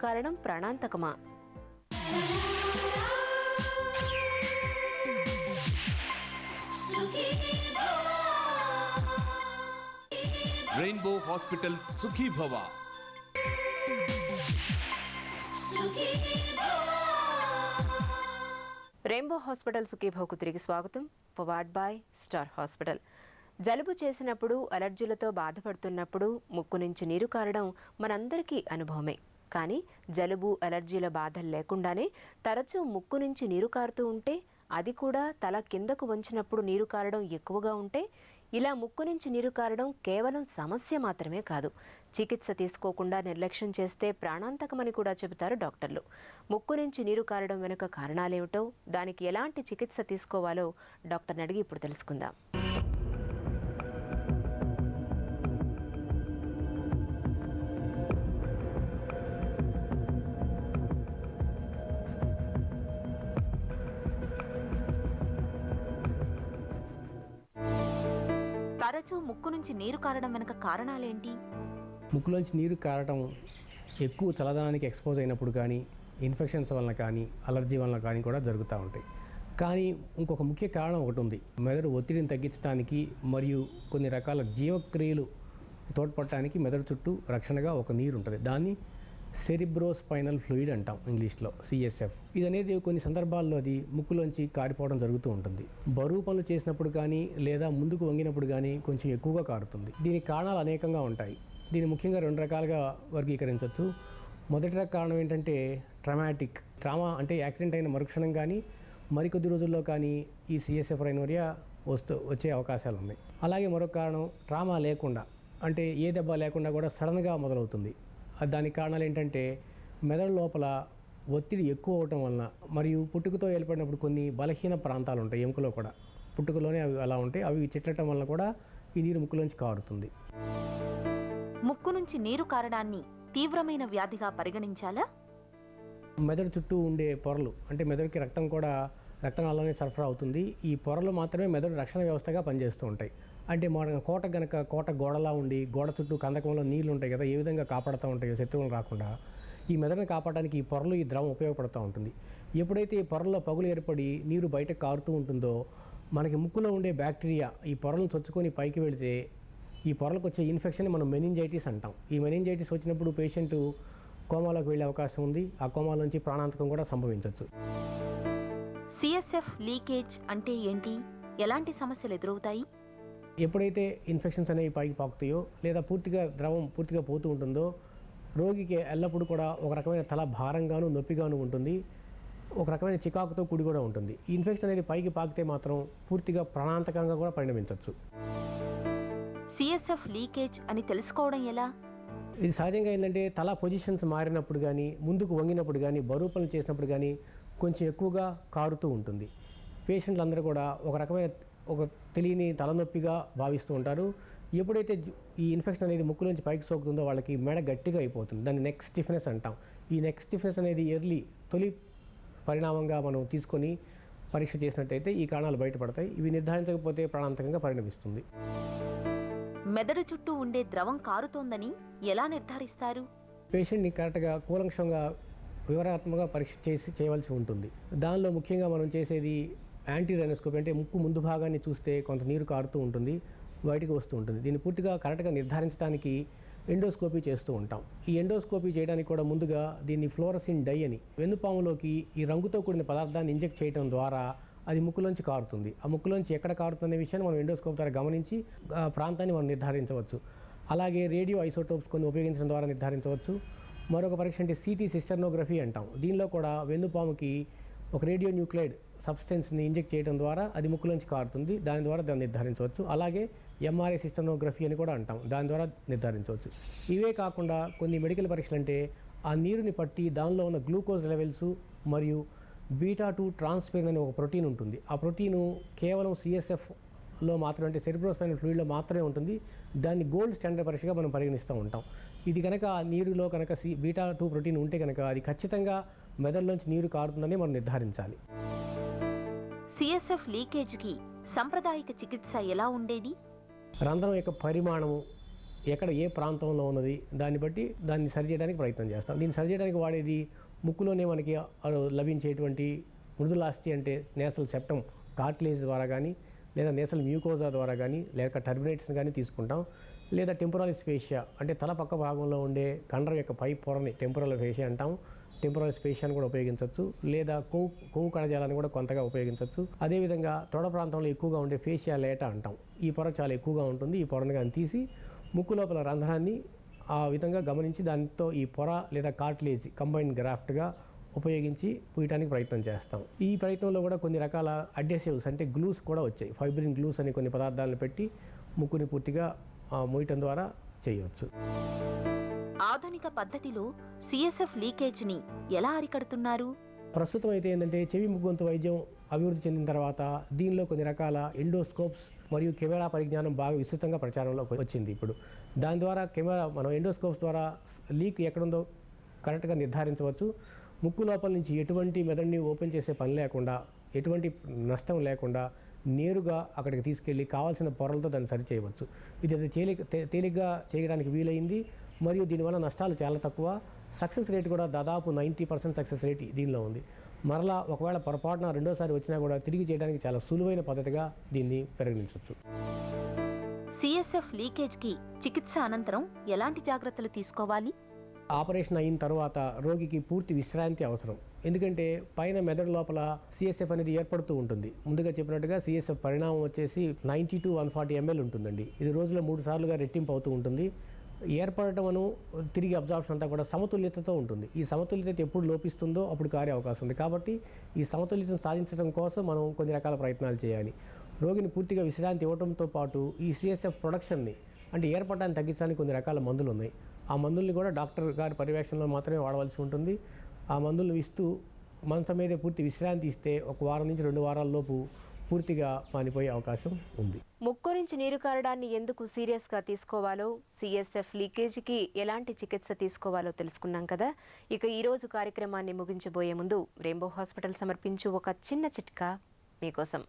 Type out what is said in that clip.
కారణం ప్రాణాంతకమా? Rainbow hospitals Sukhibhava. Rainbow hospital సుఖీభవకు తిరిగి స్వాగతం. Powered by Star hospital. జలుబు చేసినప్పుడు, అలర్జీలతో బాధపడుతున్నప్పుడు ముక్కు నుంచి నీరు కారడం మనందరికీ అనుభవమే. కానీ జలుబు, అలర్జీల బాధలు లేకుండానే తరచూ ముక్కు నుంచి నీరు కారుతూ ఉంటే, అది కూడా తల కిందకు వంచినప్పుడు నీరు కారడం ఎక్కువగా ఉంటే, ఇలా ముక్కు నుంచి నీరు కారడం కేవలం సమస్య మాత్రమే కాదు, చికిత్స తీసుకోకుండా నిర్లక్ష్యం చేస్తే ప్రాణాంతకమని కూడా చెబుతారు డాక్టర్లు. ముక్కు నుంచి నీరు కారడం వెనుక కారణాలేమిటో, దానికి ఎలాంటి చికిత్స తీసుకోవాలో డాక్టర్ని అడిగి ఇప్పుడు తెలుసుకుందాం. తరచూ ముక్కు నుంచి నీరు కారడం వెనుక కారణాలేంటి? ముక్కులోంచి నీరు కారటం ఎక్కువ చల్లదనానికి ఎక్స్పోజ్ అయినప్పుడు కానీ, ఇన్ఫెక్షన్స్ వలన కానీ, అలర్జీ వలన కానీ కూడా జరుగుతూ ఉంటాయి. కానీ ఇంకొక ముఖ్య కారణం ఒకటి ఉంది. మెదడు ఒత్తిడిని తగ్గించడానికి మరియు కొన్ని రకాల జీవక్రియలు తోడ్పడటానికి మెదడు చుట్టూ రక్షణగా ఒక నీరు ఉంటుంది. దాన్ని సెరిబ్రోస్పైనల్ ఫ్లూయిడ్ అంటాం ఇంగ్లీష్లో, సిఎస్ఎఫ్. ఇది అనేది కొన్ని సందర్భాల్లో అది ముక్కులోంచి కారిపోవడం జరుగుతూ ఉంటుంది. బరువు పనులు చేసినప్పుడు కానీ లేదా ముందుకు వంగినప్పుడు కానీ కొంచెం ఎక్కువగా కారుతుంది. దీనికి కారణాలు అనేకంగా ఉంటాయి. దీన్ని ముఖ్యంగా 2 రకాలుగా వర్గీకరించవచ్చు. మొదటి రక కారణం ఏంటంటే ట్రామా అంటే యాక్సిడెంట్ అయిన మరుక్షణం కానీ మరికొద్ది రోజుల్లో కానీ ఈ సిఎస్ఎఫ్ రైనోరియా వచ్చే అవకాశాలు ఉన్నాయి. అలాగే మరొక కారణం ట్రామా లేకుండా, అంటే ఏ దెబ్బ లేకుండా కూడా సడన్గా మొదలవుతుంది. దానికి కారణాలు ఏంటంటే మెదడు లోపల ఒత్తిడి ఎక్కువ అవటం వలన మరియు పుట్టుకతో ఏర్పడినప్పుడు కొన్ని బలహీన ప్రాంతాలు ఉంటాయి ఎముకలో కూడా, పుట్టుకలోనే అవి అలా ఉంటాయి. అవి చిట్లటం వలన కూడా ఈ నీరు ముక్కులోంచి కారుతుంది. ముక్కు నుంచి నీరు కారడాన్ని తీవ్రమైన వ్యాధిగా పరిగణించాలా? మెదడు చుట్టూ ఉండే పొరలు, అంటే మెదడుకి రక్తనాళంలోనే సరఫరా అవుతుంది. ఈ పొరలు మాత్రమే మెదడు రక్షణ వ్యవస్థగా పనిచేస్తూ ఉంటాయి. అంటే కోట గోడలా ఉండి గోడ చుట్టూ కందకంలో నీళ్లు ఉంటాయి కదా, ఏ విధంగా కాపాడుతూ ఉంటాయో శత్రువులు రాకుండా, ఈ మెదడుని కాపాడడానికి ఈ పొరలు, ఈ ద్రవం ఉపయోగపడుతూ ఉంటుంది. ఎప్పుడైతే ఈ పొరల్లో పగులు ఏర్పడి నీరు బయటకు కారుతూ ఉంటుందో, మనకి ముక్కులో ఉండే బ్యాక్టీరియా ఈ పొరలను చొచ్చుకొని పైకి వెళితే ఈ పొరలకు వచ్చే ఇన్ఫెక్షన్ మనం మెనింజైటిస్ అంటాం. ఈ మెనింజైటిస్ వచ్చినప్పుడు పేషెంట్ కోమాలోకి వెళ్ళే అవకాశం ఉంది. ఆ కోమాలోంచి ప్రాణాంతకం కూడా సంభవించవచ్చు. సిఎస్ఎఫ్ లీకేజ్ అంటే ఏంటి? ఎలాంటి సమస్యలు ఎదురవుతాయి? ఎప్పుడైతే ఇన్ఫెక్షన్స్ అనేవి పైకి పాకుతాయో లేదా ద్రవం పూర్తిగా పోతూ ఉంటుందో, రోగికి ఎల్లప్పుడూ కూడా ఒక రకమైన తల భారంగాను నొప్పిగాను ఉంటుంది. ఒక రకమైన చికాకుతో కూడి కూడా ఉంటుంది. ఈ ఇన్ఫెక్షన్ అనేది పైకి పాకితే మాత్రం పూర్తిగా ప్రాణాంతకంగా కూడా పరిణమించవచ్చు. సిఎస్ఎఫ్ లీకేజ్ అని తెలుసుకోవడం ఎలా? ఇది సహజంగా ఏంటంటే తల పొజిషన్స్ మారినప్పుడు కానీ, ముందుకు వంగినప్పుడు కానీ, బరువు పనులు చేసినప్పుడు కానీ కొంచెం ఎక్కువగా కారుతూ ఉంటుంది. పేషెంట్లు అందరూ కూడా ఒక తెలియని తలనొప్పిగా భావిస్తూ ఉంటారు. ఎప్పుడైతే ఈ ఇన్ఫెక్షన్ అనేది ముక్కులోంచి పైకి సోకుతుందో వాళ్ళకి మెడ గట్టిగా అయిపోతుంది. దాన్ని నెక్ స్టిఫ్నెస్ అంటాం. ఈ నెక్ స్టిఫ్నెస్ అనేది తొలి పరిణామంగా మనం తీసుకొని పరీక్ష చేసినట్టయితే ఈ కారణాలు బయటపడతాయి. ఇవి నిర్ధారించకపోతే ప్రాణాంతకంగా పరిణమిస్తుంది. మెదడు చుట్టూ ఉండే ద్రవం కారుతోందని ఎలా నిర్ధారిస్తారు? పేషెంట్ని కరెక్ట్గా కూలంకషంగా వివరాత్మకంగా పరీక్ష చేయవలసి ఉంటుంది. దానిలో ముఖ్యంగా మనం చేసేది యాంటీ రైనోస్కోపీ, అంటే ముక్కు ముందు భాగాన్ని చూస్తే కొంత నీరు కారుతూ ఉంటుంది, బయటికి వస్తూ ఉంటుంది. దీన్ని పూర్తిగా కరెక్ట్గా నిర్ధారించడానికి ఎండోస్కోపీ చేస్తూ ఉంటాం. ఈ ఎండోస్కోపీ చేయడానికి కూడా ముందుగా దీన్ని ఫ్లోరసిన్ డై అని వెన్నుపాములోకి ఈ రంగుతో కూడిన పదార్థాన్ని ఇంజెక్ట్ చేయడం ద్వారా అది ముక్కులోంచి కారుతుంది. ఆ ముక్కులోంచి ఎక్కడ కారుతుందనే విషయాన్ని మనం ఎండోస్కోప్ ద్వారా గమనించి ప్రాంతాన్ని మనం నిర్ధారించవచ్చు. అలాగే రేడియో ఐసోటోప్స్ కొన్ని ఉపయోగించడం ద్వారా నిర్ధారించవచ్చు. మరొక పరీక్ష అంటే సిటీ సిస్టర్నోగ్రఫీ అంటాం. దీనిలో కూడా వెన్నుపాముకి ఒక రేడియో న్యూక్లైడ్ సబ్స్టెన్స్ని ఇంజెక్ట్ చేయడం ద్వారా అది ముక్కులోంచి కారుతుంది. దాని ద్వారా దాన్ని నిర్ధారించవచ్చు. అలాగే ఎంఆర్ఐ సిస్టర్నోగ్రఫీ అని కూడా అంటాం. దాని ద్వారా నిర్ధారించవచ్చు. ఇవే కాకుండా కొన్ని మెడికల్ పరీక్షలు అంటే ఆ నీరుని పట్టి దానిలో ఉన్న గ్లూకోజ్ లెవెల్స్ మరియు బీటా-2 ట్రాన్స్ఫెరిన్ అనే ఒక ప్రోటీన్ ఉంటుంది. ఆ ప్రోటీను కేవలం సిఎస్ఎఫ్లో మాత్రమే, అంటే సెరిబ్రోస్పైనల్ ఫ్లూయిడ్లో మాత్రమే ఉంటుంది. దాన్ని గోల్డ్ స్టాండర్డ్ పరీక్షగా మనం పరిగణిస్తూ ఉంటాం. ఇది కనుక నీరులో కనుక బీటా-2 ప్రోటీన్ ఉంటే కనుక అది ఖచ్చితంగా మెదడులోంచి నీరు కారుతుందని మనం నిర్ధారించాలి. సిఎస్ఎఫ్ లీకేజ్కి సాంప్రదాయిక చికిత్స ఎలా ఉండేది? రంధ్రం యొక్క పరిమాణము ఎక్కడ ఏ ప్రాంతంలో ఉన్నది దాన్ని బట్టి దాన్ని సరిచేయడానికి ప్రయత్నం చేస్తాం. దీన్ని సరిచేయడానికి వాడేది ముక్కులోనే మనకి లభించేటువంటి మృదులాస్థి అంటే నేసల్ సెప్టమ్ కార్టిలేజ్ ద్వారా కానీ, లేదా నేసల్ మ్యూకోజా ద్వారా కానీ, లేక టర్బినేట్స్ని కానీ తీసుకుంటాం. లేదా టెంపోరాలిస్ ఫేషియా అంటే తల పక్క భాగంలో ఉండే కండరం యొక్క పై పొరని టెంపోరల్ ఫేషియా అంటాం. టెంపోరల్ ఫేషియాని కూడా ఉపయోగించవచ్చు. లేదా కొవ్వు కణజాలాన్ని కూడా కొంతగా ఉపయోగించవచ్చు. అదేవిధంగా తొడ ప్రాంతంలో ఎక్కువగా ఉండే ఫేషియా లేటా అంటాం. ఈ పొర చాలా ఎక్కువగా ఉంటుంది. ఈ పొరను కానీ తీసి ముక్కు లోపల రంధ్రాన్ని ఆ విధంగా గమనించి దానితో ఈ పొర లేదా కార్టిలేజ్ కంబైన్డ్ గ్రాఫ్ట్గా ఉపయోగించి పూయటానికి ప్రయత్నం చేస్తాం. ఈ ప్రయత్నంలో కూడా కొన్ని రకాల అడ్హెసివ్స్ అంటే గ్లూస్ కూడా వచ్చాయి. ఫైబ్రిన్ గ్లూస్ అనే కొన్ని పదార్థాలను పెట్టి ముక్కుని పూర్తిగా మూయటం ద్వారా చేయవచ్చు. ఆధునిక పద్ధతిలో సిఎస్ఎఫ్ లీకేజ్ని ఎలా అరికడుతున్నారు? ప్రస్తుతం అయితే ఏంటంటే చెవి ముగ్గొంతు వైద్యం అభివృద్ధి చెందిన తర్వాత దీనిలో కొన్ని రకాల ఎండోస్కోప్స్ మరియు కెమెరా పరిజ్ఞానం బాగా విస్తృతంగా ప్రచారంలో వచ్చింది. ఇప్పుడు దాని ద్వారా మనం ఎండోస్కోప్స్ ద్వారా లీక్ ఎక్కడుందో కరెక్ట్గా నిర్ధారించవచ్చు. ముక్కు లోపల నుంచి ఎటువంటి మెదడుని ఓపెన్ చేసే పని లేకుండా, ఎటువంటి నష్టం లేకుండా నేరుగా అక్కడికి తీసుకెళ్ళి కావాల్సిన పొరలతో దాన్ని సరిచేయవచ్చు. ఇది అది తేలిగ్గా చేయడానికి వీలైంది. మరియు దీనివల్ల నష్టాలు చాలా తక్కువ. సక్సెస్ రేట్ కూడా దాదాపు 90% సక్సెస్ రేట్ దీనిలో ఉంది. మరలా ఒకవేళ పొరపాటున రెండోసారి వచ్చినా కూడా తిరిగి చేయడానికి చాలా సులువైన పద్ధతిగా దీన్ని పరిగణించవచ్చు. సిఎస్ఎఫ్ లీకేజ్కి చికిత్స అనంతరం ఎలాంటి జాగ్రత్తలు తీసుకోవాలి? ఆపరేషన్ అయిన తర్వాత రోగికి పూర్తి విశ్రాంతి అవసరం. ఎందుకంటే పైన మెదడు లోపల సిఎస్ఎఫ్ అనేది ఏర్పడుతూ ఉంటుంది. ముందుగా చెప్పినట్టుగా సిఎస్ఎఫ్ పరిణామం వచ్చేసి 90 to 140 ml ఉంటుందండి. ఇది రోజులో 3 సార్లుగా రెట్టింపు అవుతూ ఉంటుంది. ఏర్పడటం తిరిగి అబ్జార్ప్షన్ అంతా కూడా సమతుల్యతతో ఉంటుంది. ఈ సమతుల్యత ఎప్పుడు లోపిస్తుందో అప్పుడు కారే అవకాశం ఉంది. కాబట్టి ఈ సమతుల్యతను సాధించడం కోసం మనం కొన్ని రకాల ప్రయత్నాలు చేయాలి. రోగిని పూర్తిగా విశ్రాంతి ఇవ్వడంతో పాటు ఈ సిఎస్ఎఫ్ ప్రొడక్షన్ని అంటే ఏర్పడటాన్ని తగ్గించడానికి కొన్ని రకాల మందులు ఉన్నాయి. ఆ మందుల్ని కూడా డాక్టర్ గారి పర్యవేక్షణలో మాత్రమే వాడవలసి ఉంటుంది. ఆ మందులను ఇస్తూ మంచం మీదే పూర్తి విశ్రాంతి ఇస్తే 1 వారం నుంచి 2 వారాల లోపు పూర్తిగా మానిపోయే అవకాశం ఉంది. ముక్కు నుంచి నీరు కారడాన్ని ఎందుకు సీరియస్గా తీసుకోవాలో, సిఎస్ఎఫ్ లీకేజీకి ఎలాంటి చికిత్స తీసుకోవాలో తెలుసుకున్నాం కదా. ఇక ఈరోజు కార్యక్రమాన్ని ముగించబోయే ముందు రెయిన్బో హాస్పిటల్ సమర్పించు ఒక చిన్న చిట్కా మీకోసం.